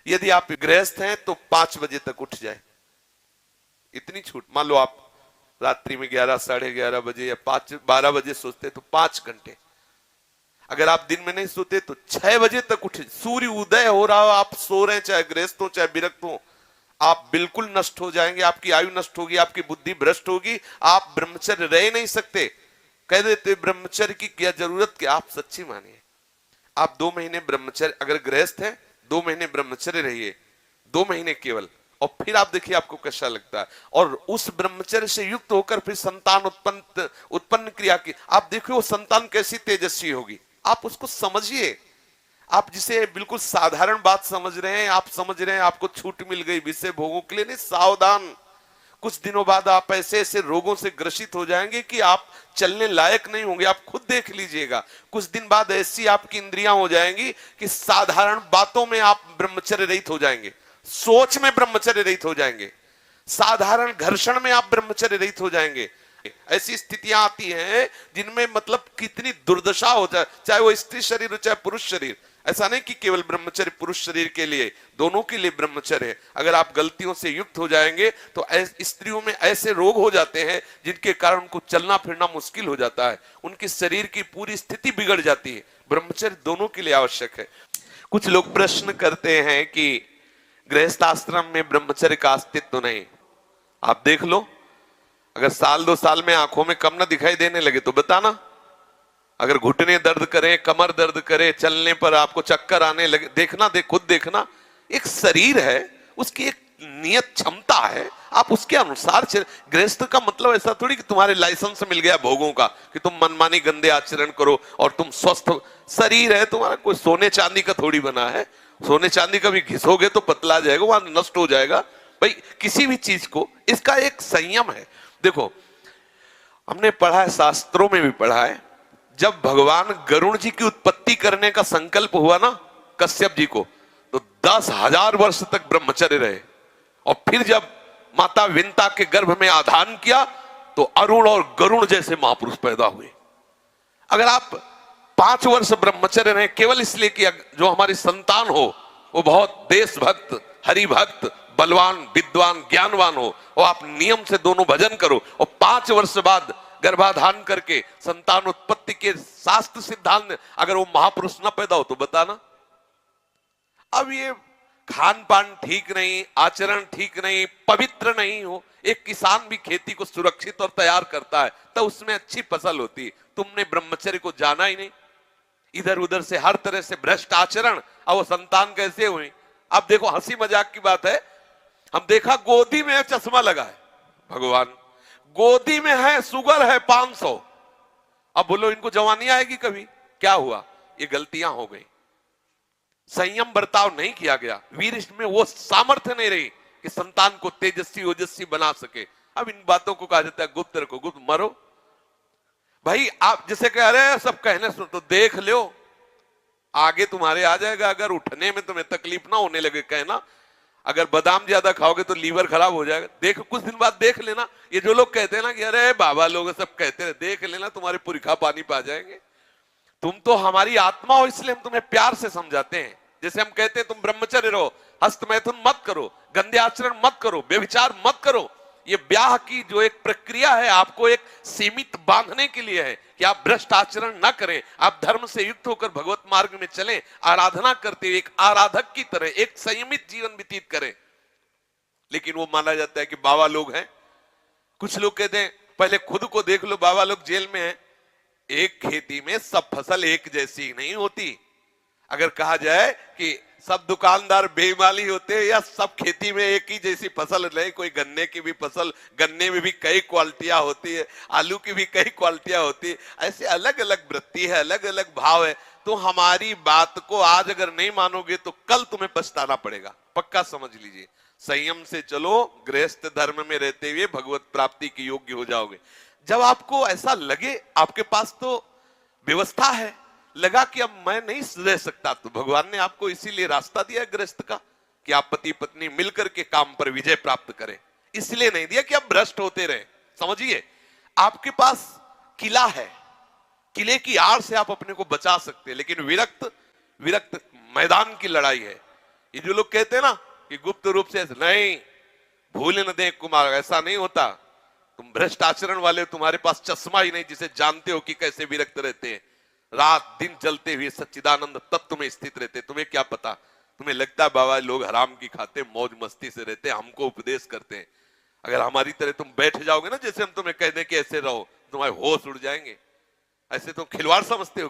यदि आप गृहस्थ हैं तो 5 बजे तक उठ जाए, इतनी छूट। मान लो आप रात्रि में 11, 11:30 बजे या 12 बजे सोते तो 5 घंटे। अगर आप दिन में नहीं सोते तो 6 बजे तक उठे, सूर्य उदय हो रहा हो आप सो रहे हैं, चाहे गृहस्थ हो चाहे विरक्त हो, आप बिल्कुल नष्ट हो जाएंगे, आपकी आयु नष्ट होगी, आपकी बुद्धि भ्रष्ट होगी, आप ब्रह्मचर्य रह नहीं सकते। कह देते ब्रह्मचर्य की क्या जरूरत, क्या आप सच्ची मानिए। आप 2 महीने ब्रह्मचर्य, अगर गृहस्थ है 2 महीने ब्रह्मचर्य रहिए, 2 महीने केवल, और फिर आप देखिए आपको कैसा लगता है। और उस ब्रह्मचर्य से युक्त होकर फिर संतान उत्पन्न क्रिया की, आप देखिए वो संतान कैसी तेजस्वी होगी, आप उसको समझिए। आप जिसे बिल्कुल साधारण बात समझ रहे हैं, आप समझ रहे हैं आपको छूट मिल गई विषय भोगों के लिए, नहीं, सावधान। कुछ दिनों बाद आप ऐसे ऐसे रोगों से ग्रसित हो जाएंगे कि आप चलने लायक नहीं होंगे, आप खुद देख लीजिएगा। कुछ दिन बाद ऐसी आपकी इंद्रियां हो जाएंगी कि साधारण बातों में आप ब्रह्मचर्य रहित हो जाएंगे, सोच में ब्रह्मचर्य रहित हो जाएंगे, साधारण घर्षण में आप ब्रह्मचर्य रहित हो जाएंगे। ऐसी स्थितियां आती हैं जिनमें मतलब कितनी दुर्दशा हो जाए, चाहे वो स्त्री शरीर हो चाहे पुरुष शरीर। ऐसा नहीं कि केवल ब्रह्मचर्य पुरुष शरीर के लिए, दोनों के लिए ब्रह्मचर्य है। अगर आप गलतियों से युक्त हो जाएंगे तो स्त्रियों में ऐसे रोग हो जाते हैं जिनके कारण उनको चलना फिरना मुश्किल हो जाता है, उनके शरीर की पूरी स्थिति बिगड़ जाती है। ब्रह्मचर्य दोनों के लिए आवश्यक है। कुछ लोग प्रश्न करते हैं कि गृहस्थ आश्रम में ब्रह्मचर्य का अस्तित्व नहीं। आप देख लो, अगर 1-2 साल में आंखों में कम ना दिखाई देने लगे तो बताना। अगर घुटने दर्द करें, कमर दर्द करे, चलने पर आपको चक्कर आने लगे, देखना, खुद देखना। एक शरीर है, उसकी एक नियत क्षमता है, आप उसके अनुसार चल। गृहस्थ का मतलब ऐसा थोड़ी कि तुम्हारे लाइसेंस मिल गया भोगों का कि तुम मनमानी गंदे आचरण करो और तुम स्वस्थ। शरीर है तुम्हारा, कोई सोने चांदी का थोड़ी बना है। सोने चांदी का भी घिसोगे तो पतला जाएगा, वहां नष्ट हो जाएगा। भाई किसी भी चीज को, इसका एक संयम है। देखो, हमने पढ़ा है, शास्त्रों में भी पढ़ा है, जब भगवान गरुण जी की उत्पत्ति करने का संकल्प हुआ ना कश्यप जी को, तो 10,000 वर्ष तक ब्रह्मचर्य रहे। और फिर जब माता विंता के गर्भ में आधान किया तो अरुण और गरुण जैसे महापुरुष पैदा हुए। अगर आप 5 वर्ष ब्रह्मचर्य रहे केवल इसलिए कि जो हमारी संतान हो वो बहुत देशभक्त, हरिभक्त, बलवान, विद्वान, ज्ञानवान हो, और आप नियम से दोनों भजन करो, और 5 वर्ष बाद गर्भाधान करके संतान उत्पत्ति के शास्त्र सिद्धांत, अगर वो महापुरुष न पैदा हो तो बताना। अब ये खान पान ठीक नहीं, आचरण ठीक नहीं, पवित्र नहीं हो, एक किसान भी खेती को सुरक्षित और तैयार करता है तो उसमें अच्छी फसल होती है। तुमने ब्रह्मचर्य को जाना ही नहीं, इधर उधर से हर तरह से भ्रष्ट आचरण, अब वो संतान कैसे हुई। अब देखो, हंसी मजाक की बात है, हम देखा गोदी में चश्मा लगा है, भगवान गोदी में है, शुगर है 500। अब बोलो इनको जवानी आएगी कभी? क्या हुआ? ये गलतियां हो गई, संयम बर्ताव नहीं किया गया, वीर में वो सामर्थ्य नहीं रही कि संतान को तेजस्वी ओजस्वी बना सके। अब इन बातों को कहा जाता है गुप्त रखो, गुप्त मरो। भाई आप जैसे कह रहे हैं सब कहने सुन, तो देख लो, आगे तुम्हारे आ जाएगा। अगर उठने में तुम्हें तकलीफ ना होने लगे कहना, अगर बादाम ज्यादा खाओगे तो लीवर खराब हो जाएगा। देख, कुछ दिन बाद देख लेना। ये जो लोग कहते हैं ना कि अरे बाबा लोग सब कहते हैं, देख लेना तुम्हारे पुरखा पानी पा जाएंगे। तुम तो हमारी आत्मा हो, इसलिए हम तुम्हें प्यार से समझाते हैं। जैसे हम कहते हैं तुम ब्रह्मचर्य रहो, हस्त मैथुन मत करो, गंदे आचरण मत करो, व्यभिचार मत करो। ये ब्याह की जो एक प्रक्रिया है आपको एक सीमित बांधने के लिए है कि आप भ्रष्ट आचरण न करें, आप धर्म से युक्त होकर भगवत मार्ग में चलें, आराधना करते हुए एक आराधक की तरह एक संयमित जीवन व्यतीत करें। लेकिन वो माना जाता है कि बाबा लोग हैं। कुछ लोग कहते हैं पहले खुद को देख लो, बाबा लोग जेल में हैं। एक खेती में सब फसल एक जैसी नहीं होती। अगर कहा जाए कि सब दुकानदार बेईमानी होते हैं या सब खेती में एक ही जैसी फसल नहीं, कोई गन्ने की भी फसल, गन्ने में भी कई क्वालिटियां होती है, आलू की भी कई क्वालिटियां होती है, ऐसे अलग अलग वृत्ति है, अलग अलग भाव है। तो हमारी बात को आज अगर नहीं मानोगे तो कल तुम्हें पछताना पड़ेगा, पक्का समझ लीजिए। संयम से चलो, गृहस्थ धर्म में रहते हुए भगवत प्राप्ति के योग्य हो जाओगे। जब आपको ऐसा लगे आपके पास तो व्यवस्था है, लगा कि अब मैं नहीं रह सकता, तो भगवान ने आपको इसीलिए रास्ता दिया गृहस्थ का कि आप पति पत्नी मिलकर के काम पर विजय प्राप्त करें। इसलिए नहीं दिया कि आप भ्रष्ट होते रहे। समझिए, आपके पास किला है, किले की आड़ से आप अपने को बचा सकते हैं, लेकिन विरक्त मैदान की लड़ाई है। ये जो लोग कहते हैं ना कि गुप्त रूप से नहीं, भूल न दें कुमार, ऐसा नहीं होता। तुम भ्रष्ट आचरण वाले, तुम्हारे पास चश्मा ही नहीं जिसे जानते हो कि कैसे विरक्त रहते हैं, रात दिन जलते हुए सच्चिदानंद तत्व में स्थित रहते। तुम्हें क्या पता, तुम्हें लगता है बाबा लोग हराम की खाते मौज मस्ती से रहते, हमको उपदेश करते हैं। अगर हमारी तरह तुम बैठ जाओगे ना, जैसे हम तुम्हें कह दें कि ऐसे रहो, तुम्हारे होश उड़ जाएंगे। ऐसे तुम खिलवाड़ समझते हो क्या?